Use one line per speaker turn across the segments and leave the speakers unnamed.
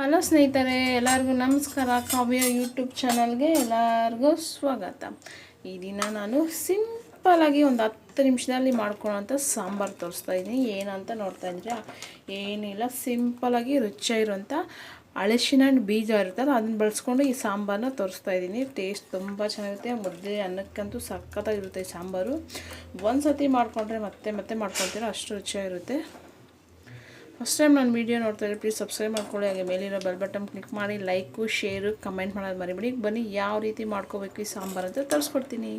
Hello ಸ್ನೇಹಿತರೆ, ಎಲ್ಲರಿಗೂ ನಮಸ್ಕಾರ. ಕಾವ್ಯ ಯೂಟ್ಯೂಬ್ ಚಾನಲ್ಗೆ ಎಲ್ಲರಿಗೂ ಸ್ವಾಗತ. ಈ ದಿನ ನಾನು ಸಿಂಪಲಾಗಿ ಒಂದು 10 ನಿಮಿಷದಲ್ಲಿ ಮಾಡ್ಕೊಳ್ಳೋಂಥ ಸಾಂಬಾರು ತೋರಿಸ್ತಾ ಇದ್ದೀನಿ. ಏನಂತ ನೋಡ್ತಾ ಇದ್ದೀರಾ? ಏನಿಲ್ಲ, ಸಿಂಪಲಾಗಿ ರುಚಿಯಾಗಿರುವಂಥ ಅಳಸಿನ ಹಣ್ಣು ಬೀಜ ಇರುತ್ತಲ್ಲ, ಅದನ್ನು ಬಳಸ್ಕೊಂಡು ಈ ಸಾಂಬಾರನ್ನ ತೋರಿಸ್ತಾ ಇದ್ದೀನಿ. ಟೇಸ್ಟ್ ತುಂಬ ಚೆನ್ನಾಗಿರುತ್ತೆ. ಮುದ್ದೆ ಅನ್ನಕ್ಕಂತೂ ಸಖತ್ತಾಗಿರುತ್ತೆ ಈ ಸಾಂಬಾರು. ಒಂದು ಸತಿ ಮಾಡಿಕೊಂಡ್ರೆ ಮತ್ತೆ ಮಾಡ್ಕೊತೀರ, ಅಷ್ಟು ರುಚಿಯಾಗಿರುತ್ತೆ. ಫಸ್ಟ್ ಟೈಮ್ ನಾನು ವೀಡಿಯೋ ನೋಡ್ತಾ ಇದ್ದರೆ ಪ್ಲೀಸ್ ಸಬ್ಸ್ಕ್ರೈಬ್ ಮಾಡ್ಕೊಳ್ಳಿ. ಹಾಗೆ ಮೇಲಿರೋ ಬೆಲ್ ಬಟನ್ ಕ್ಲಿಕ್ ಮಾಡಿ ಲೈಕು, ಶೇರು, ಕಮೆಂಟ್ ಮಾಡೋದು ಮರಿಬೇಡಿ. ಬನ್ನಿ ಯಾವ ರೀತಿ ಮಾಡ್ಕೋಬೇಕು ಈ ಸಾಂಬಾರು ಅಂತ ತೋರಿಸ್ಕೊಡ್ತೀನಿ.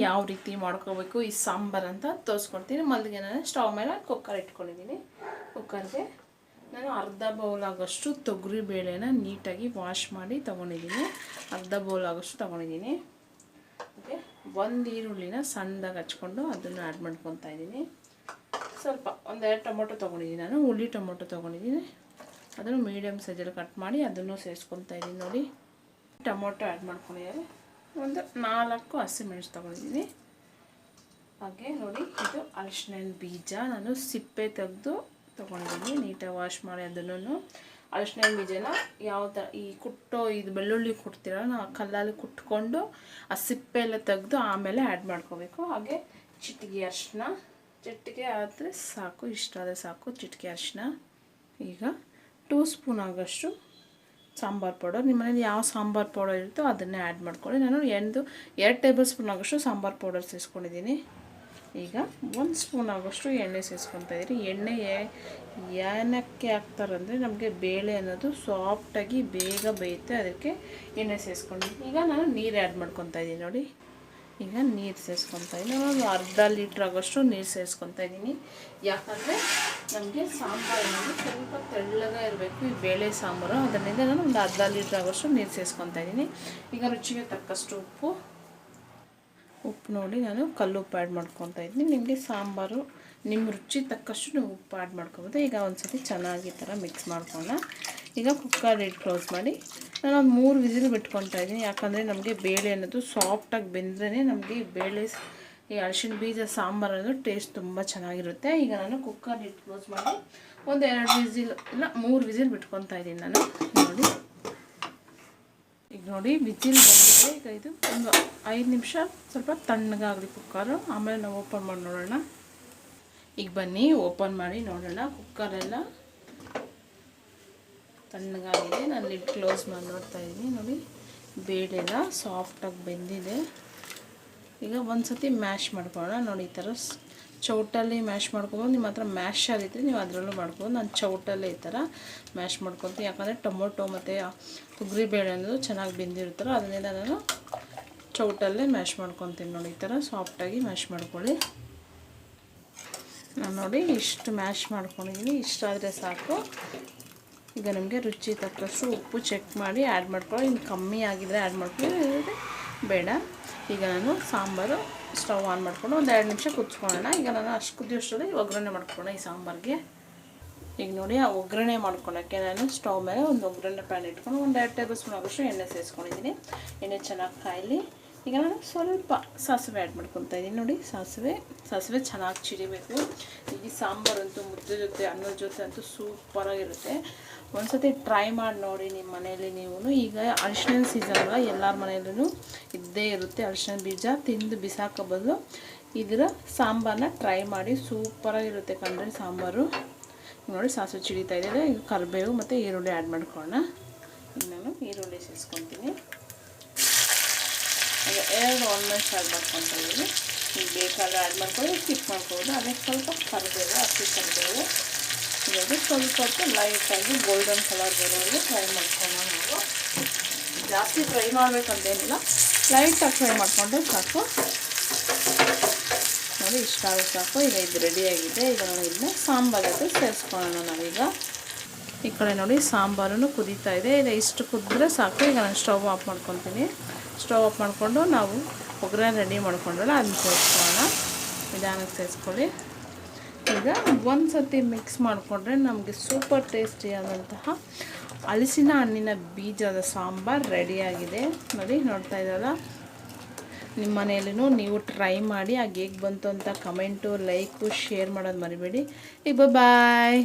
ಯಾವ ರೀತಿ ಮಾಡ್ಕೋಬೇಕು ಈ ಸಾಂಬಾರು ಅಂತ ತೋರಿಸ್ಕೊಡ್ತೀನಿ. ಮೊದಲಿಗೆ ನಾನು ಸ್ಟವ್ ಮೇಲೆ ಕುಕ್ಕರ್ ಇಟ್ಕೊಂಡಿದ್ದೀನಿ. ಕುಕ್ಕರ್ಗೆ ನಾನು ಅರ್ಧ ಬೌಲ್ ಆಗೋಷ್ಟು ತೊಗರಿ ಬೇಳೆನ ನೀಟಾಗಿ ವಾಶ್ ಮಾಡಿ ತೊಗೊಂಡಿದ್ದೀನಿ. ಅರ್ಧ ಬೌಲ್ ಆಗೋಷ್ಟು ತೊಗೊಂಡಿದ್ದೀನಿ. ಓಕೆ, ಒಂದು ಈರುಳ್ಳಿನ ಸಣ್ಣದಾಗಿ ಹಚ್ಕೊಂಡು ಅದನ್ನು ಆ್ಯಡ್ ಮಾಡ್ಕೊತಾ ಇದ್ದೀನಿ. ಸ್ವಲ್ಪ ಒಂದೆರಡು ಟೊಮೊಟೊ ತೊಗೊಂಡಿದ್ದೀನಿ. ನಾನು ಹುಳಿ ಟೊಮೊಟೊ ತೊಗೊಂಡಿದ್ದೀನಿ. ಅದನ್ನು ಮೀಡಿಯಮ್ ಸೈಜಲ್ಲಿ ಕಟ್ ಮಾಡಿ ಅದನ್ನು ಸೇರಿಸ್ಕೊತಾ ಇದ್ದೀನಿ. ನೋಡಿ, ಟೊಮೊಟೊ ಆ್ಯಡ್ ಮಾಡ್ಕೊಂಡಿದ್ದಾರೆ. ಒಂದು 4 ಹಸಿಮೆಣಸು ತೊಗೊಂಡಿದ್ದೀನಿ. ಹಾಗೆ ನೋಡಿ, ಇದು ಅರಿಶಿನ ಬೀಜ ನಾನು ಸಿಪ್ಪೆ ತೆಗೆದು ತೊಗೊಂಡಿದ್ದೀನಿ. ನೀಟಾಗಿ ವಾಶ್ ಮಾಡಿ ಅದನ್ನು ಅರಿಶಿನ ಬೀಜನ ಯಾವ ಥರ ಇದು ಬೆಳ್ಳುಳ್ಳಿ ಕುಟ್ತೀರ, ನಾವು ಕಲ್ಲಲ್ಲಿ ಕುಟ್ಕೊಂಡು ಆ ಸಿಪ್ಪೆ ಎಲ್ಲ ತೆಗೆದು ಆಮೇಲೆ ಆ್ಯಡ್ ಮಾಡ್ಕೋಬೇಕು. ಹಾಗೆ ಚಿಟಿಕೆ ಅರಿಶಿನ, ಚಿಟಿಕೆ ಆದರೆ ಸಾಕು, ಇಷ್ಟ ಆದರೆ ಸಾಕು ಚಿಟಿಕೆ ಅರಿಶಿನ. ಈಗ 2 ಸ್ಪೂನ್ ಆಗೋಷ್ಟು ಸಾಂಬಾರು ಪೌಡರ್, ನಿಮ್ಮ ಮನೇಲಿ ಯಾವ ಸಾಂಬಾರು ಪೌಡರ್ ಇರುತ್ತೋ ಅದನ್ನೇ ಆ್ಯಡ್ ಮಾಡ್ಕೊಳ್ಳಿ. ನಾನು 2 ಟೇಬಲ್ ಸ್ಪೂನ್ ಆಗೋಷ್ಟು ಸಾಂಬಾರು ಪೌಡರ್ ಸೇರಿಸ್ಕೊಂಡಿದ್ದೀನಿ. ಈಗ 1 ಸ್ಪೂನ್ ಆಗೋಷ್ಟು ಎಣ್ಣೆ ಸೇರಿಸ್ಕೊತಾ ಇದ್ದೀನಿ. ಎಣ್ಣೆ ಏನಕ್ಕೆ ಹಾಕ್ತಾರಂದರೆ ನಮಗೆ ಬೇಳೆ ಅನ್ನೋದು ಸಾಫ್ಟಾಗಿ ಬೇಗ ಬೇಯುತ್ತೆ, ಅದಕ್ಕೆ ಎಣ್ಣೆ ಸೇರಿಸ್ಕೊಂಡಿದ್ದೀನಿ. ಈಗ ನಾನು ನೀರು ಆ್ಯಡ್ ಮಾಡ್ಕೊತಾ ಇದ್ದೀನಿ. ನೋಡಿ, ಈಗ ನೀರು ಸೇರಿಸ್ಕೊತಾ ಇದ್ದೀನಿ. ಒಂದು ಅರ್ಧ ಲೀಟ್ರ್ ಆಗೋಷ್ಟು ನೀರು ಸೇರಿಸ್ಕೊತಾ ಇದ್ದೀನಿ. ಯಾಕಂದರೆ ನಮಗೆ ಸಾಂಬಾರು ಸ್ವಲ್ಪ ತೆಳ್ಳಗೆ ಇರಬೇಕು ಈ ಬೇಳೆ ಸಾಂಬಾರು, ಅದರಿಂದ ನಾನು ಒಂದು ಅರ್ಧ ಲೀಟ್ರ್ ಆಗೋಷ್ಟು ನೀರು ಸೇರಿಸ್ಕೊತಾ ಇದ್ದೀನಿ. ಈಗ ರುಚಿಗೆ ತಕ್ಕಷ್ಟು ಉಪ್ಪು ನೋಡಿ, ನಾನು ಕಲ್ಲುಪ್ಪು ಆ್ಯಡ್ ಮಾಡ್ಕೊತಾ ಇದ್ದೀನಿ. ನಿಮಗೆ ಸಾಂಬಾರು ನಿಮ್ಮ ರುಚಿ ತಕ್ಕಷ್ಟು ನೀವು ಉಪ್ಪು ಆ್ಯಡ್ ಮಾಡ್ಕೊಬೋದು. ಈಗ ಒಂದು ಸತಿ ಚೆನ್ನಾಗಿ ಥರ ಮಿಕ್ಸ್ ಮಾಡ್ಕೊಳ್ಳೋಣ. ಈಗ ಕುಕ್ಕರ್ ಲಿಡ್ ಕ್ಲೋಸ್ ಮಾಡಿ ನಾನು ಒಂದು 3 ವಿಸಿಲ್ ಬಿಟ್ಕೊತಾ ಇದ್ದೀನಿ. ಯಾಕಂದರೆ ನಮಗೆ ಬೇಳೆ ಅನ್ನೋದು ಸಾಫ್ಟಾಗಿ ಬೆಂದ್ರೇ ನಮಗೆ ಬೇಳೆ ಈ ಅರಿಶಿನ ಬೀಜ ಸಾಂಬಾರು ಅನ್ನೋದು ಟೇಸ್ಟ್ ತುಂಬ ಚೆನ್ನಾಗಿರುತ್ತೆ. ಈಗ ನಾನು ಕುಕ್ಕರ್ ಲಿಡ್ ಕ್ಲೋಸ್ ಮಾಡಿ ಒಂದು 2 ವಿಸಿಲ್ ಇಲ್ಲ 3 ವಿಸಿಲ್ ಬಿಟ್ಕೊತಾ ಇದ್ದೀನಿ ನಾನು. ನೋಡಿ, ಈಗ ನೋಡಿ ವಿಸಿಲ್ ಬಂದಿದೆ. ಈಗ ಇದು ಒಂದು 5 ನಿಮಿಷ ಸ್ವಲ್ಪ ತಣ್ಣಗಾಗಲಿ ಕುಕ್ಕರು, ಆಮೇಲೆ ನಾವು ಓಪನ್ ಮಾಡಿ ನೋಡೋಣ. ಈಗ ಬನ್ನಿ ಓಪನ್ ಮಾಡಿ ನೋಡೋಣ. ಕುಕ್ಕರೆಲ್ಲ ತಣ್ಣಗಾಗಿದೆ. ನಾನು ಲಿಡ್ ಕ್ಲೋಸ್ ಮಾಡಿ ನೋಡ್ತಾ ಇದ್ದೀನಿ. ನೋಡಿ, ಬೇಳೆಲ್ಲ ಸಾಫ್ಟಾಗಿ ಬೆಂದಿದೆ. ಈಗ ಒಂದು ಸತಿ ಮ್ಯಾಶ್ ಮಾಡ್ಕೊಳ್ಳೋಣ. ನೋಡಿ, ಈ ಥರ ಚೌಟಲ್ಲಿ ಮ್ಯಾಶ್ ಮಾಡ್ಕೊಬೋದು. ನಿಮ್ಮ ಹತ್ರ ಮ್ಯಾಶರ್ ಇದ್ದರೆ ನೀವು ಅದರಲ್ಲೂ ಮಾಡ್ಬೋದು. ನಾನು ಚೌಟಲ್ಲೇ ಈ ಥರ ಮ್ಯಾಶ್ ಮಾಡ್ಕೊತೀನಿ. ಯಾಕಂದರೆ ಟೊಮೊಟೊ ಮತ್ತು ತೊಗರಿ ಬೇಳೆ ಅನ್ನೋದು ಚೆನ್ನಾಗಿ ಬೆಂದಿರ್ತಾರೋ ಅದನ್ನೆಲ್ಲ ನಾನು ಚೌಟಲ್ಲೇ ಮ್ಯಾಶ್ ಮಾಡ್ಕೊತೀನಿ. ನೋಡಿ, ಈ ಥರ ಸಾಫ್ಟಾಗಿ ಮ್ಯಾಶ್ ಮಾಡ್ಕೊಳ್ಳಿ. ನಾನು ನೋಡಿ ಇಷ್ಟು ಮ್ಯಾಶ್ ಮಾಡ್ಕೊಂಡಿದ್ದೀನಿ. ಇಷ್ಟ ಆದರೆ ಸಾಕು. ಈಗ ನಿಮಗೆ ರುಚಿ ತಕ್ಕಷ್ಟು ಉಪ್ಪು ಚೆಕ್ ಮಾಡಿ ಆ್ಯಡ್ ಮಾಡ್ಕೊಳ್ಳಿ. ಇನ್ನು ಕಮ್ಮಿ ಆಗಿದರೆ ಆ್ಯಡ್ ಮಾಡ್ಕೊಳ್ಳಿ, ಬೇಡ. ಈಗ ನಾನು ಸಾಂಬಾರು ಸ್ಟವ್ ಆನ್ ಮಾಡಿಕೊಂಡು ಒಂದು 2 ನಿಮಿಷ ಕುದಿಸ್ಕೊಳ್ಳೋಣ. ಈಗ ನಾನು ಅಷ್ಟು ಕುದಿಯೋಷ್ಟರಲ್ಲಿ ಒಗ್ಗರಣೆ ಮಾಡ್ಕೊಳ್ಳೋಣ ಈ ಸಾಂಬಾರಿಗೆ. ಈಗ ನೋಡಿ, ಆ ಒಗ್ಗರಣೆ ಮಾಡ್ಕೊಳ್ಳೋಕ್ಕೆ ನಾನು ಸ್ಟವ್ ಮೇಲೆ ಒಂದು ಒಗ್ಗರಣೆ ಪ್ಯಾನ್ ಇಟ್ಕೊಂಡು ಒಂದು 2 ಟೇಬಲ್ ಸ್ಪೂನ್ ಆಗೋಷ್ಟು ಎಣ್ಣೆ ಸೇರಿಸ್ಕೊಂಡಿದ್ದೀನಿ. ಎಣ್ಣೆ ಚೆನ್ನಾಗಿ ಕಾಯಲಿ. ಈಗ ನಾನು ಸ್ವಲ್ಪ ಸಾಸಿವೆ ಆ್ಯಡ್ ಮಾಡ್ಕೊತಾ ಇದ್ದೀನಿ. ನೋಡಿ, ಸಾಸಿವೆ ಚೆನ್ನಾಗಿ ಚಿಡಿಬೇಕು. ಈ ಸಾಂಬಾರಂತೂ ಮುದ್ದೆ ಜೊತೆ ಅನ್ನದ ಜೊತೆ ಅಂತೂ ಸೂಪರಾಗಿರುತ್ತೆ. ಒಂದು ಸತಿ ಟ್ರೈ ಮಾಡಿ ನೋಡಿ ನಿಮ್ಮ ಮನೆಯಲ್ಲಿ ನೀವು. ಈಗ ಅರಿಶಿನ ಸೀಸನ್ ಅಲ್ಲ, ಎಲ್ಲರ ಮನೆಯಲ್ಲೂ ಇದ್ದೇ ಇರುತ್ತೆ ಅರಿಶಿನ ಬೀಜ. ತಿಂದು ಬಿಸಾಕೋ ಬದಲು ಇದರ ಸಾಂಬಾರನ್ನ ಟ್ರೈ ಮಾಡಿ, ಸೂಪರಾಗಿರುತ್ತೆ ಕಣ್ರಿ ಸಾಂಬಾರು. ನೋಡಿ, ಸಾಸಿವೆ ಚಿಡಿತಾ ಇದೆ. ಈಗ ಕರಿಬೇವು ಮತ್ತು ಈರುಳ್ಳಿ ಆ್ಯಡ್ ಮಾಡ್ಕೊಳ್ಳೋಣ. ಈಗ ನಾನು ಈರುಳ್ಳಿ ಸೇರಿಸ್ಕೊತೀನಿ. ಈಗ 2 ಒಣಮೆಣಸು ಆ್ಯಡ್ ಮಾಡ್ಕೊತಾ ಇದ್ದೀನಿ. ನೀವು ಬೇಕಾದ್ರೆ ಆ್ಯಡ್ ಮಾಡ್ಕೊಳ್ಳಿ, ಸ್ಕಿಪ್ ಮಾಡ್ಬೋದು. ಅದೇ ಸ್ವಲ್ಪ ಕರಿಬೇವು, ಹಸಿ ಕರಿಬೇವು. ಇವಾಗ ಸ್ವಲ್ಪ ಹೊತ್ತು ಲೈಟಾಗಿ ಗೋಲ್ಡನ್ ಕಲರ್ ಬರೋವರೆಗೆ ಫ್ರೈ ಮಾಡ್ಕೊಳ್ಳೋಣ. ನಾವು ಜಾಸ್ತಿ ಫ್ರೈ ಮಾಡಬೇಕಂತೇನಿಲ್ಲ, ಲೈಟಾಗಿ ಫ್ರೈ ಮಾಡಿಕೊಂಡ್ರೆ ಸಾಕು. ನೋಡಿ, ಇಷ್ಟ ಆಗುತ್ತೆ ಸಾಕು. ಈಗ ಇದು ರೆಡಿಯಾಗಿದೆ. ಈಗ ನಾವು ಇದನ್ನ ಸಾಂಬಾರು ಜೊತೆ ಸೇರಿಸ್ಕೊಳ್ಳೋಣ. ನಾವೀಗ ಈ ಕಡೆ ನೋಡಿ ಸಾಂಬಾರನ್ನು ಕುದೀತಾ ಇದೆ. ಇದು ಇಷ್ಟು ಕುದಿದ್ರೆ ಸಾಕು. ಈಗ ನಾನು ಸ್ಟವ್ ಆಫ್ ಮಾಡ್ಕೊತೀನಿ. ಸ್ಟವ್ ಆಫ್ ಮಾಡಿಕೊಂಡು ನಾವು ಒಗ್ಗರಣೆ ರೆಡಿ ಮಾಡ್ಕೊಂಡ್ರಲ್ಲ ಅದನ್ನ ಸೇರಿಸ್ಕೊಳ್ಳೋಣ. ನಿಧಾನಕ್ಕೆ ಸೇರಿಸ್ಕೊಳ್ಳಿ. ಈಗ ಒಂದು ಸತಿ ಮಿಕ್ಸ್ ಮಾಡಿಕೊಂಡ್ರೆ ನಮಗೆ ಸೂಪರ್ ಟೇಸ್ಟಿಯಾದಂತಹ ಹಲಸಿನ ಹಣ್ಣಿನ ಬೀಜದ ಸಾಂಬಾರು ರೆಡಿಯಾಗಿದೆ. ನೋಡಿ, ನೋಡ್ತಾ ಇದ್ದಲ್ಲ, ನಿಮ್ಮ ಮನೆಯಲ್ಲೂ ನೀವು ಟ್ರೈ ಮಾಡಿ. ಹಾಗೆ ಹೇಗೆ ಬಂತು ಅಂತ ಕಮೆಂಟು, ಲೈಕು, ಶೇರ್ ಮಾಡೋದು ಮರಿಬೇಡಿ. ಈಗ ಬಾಯ್.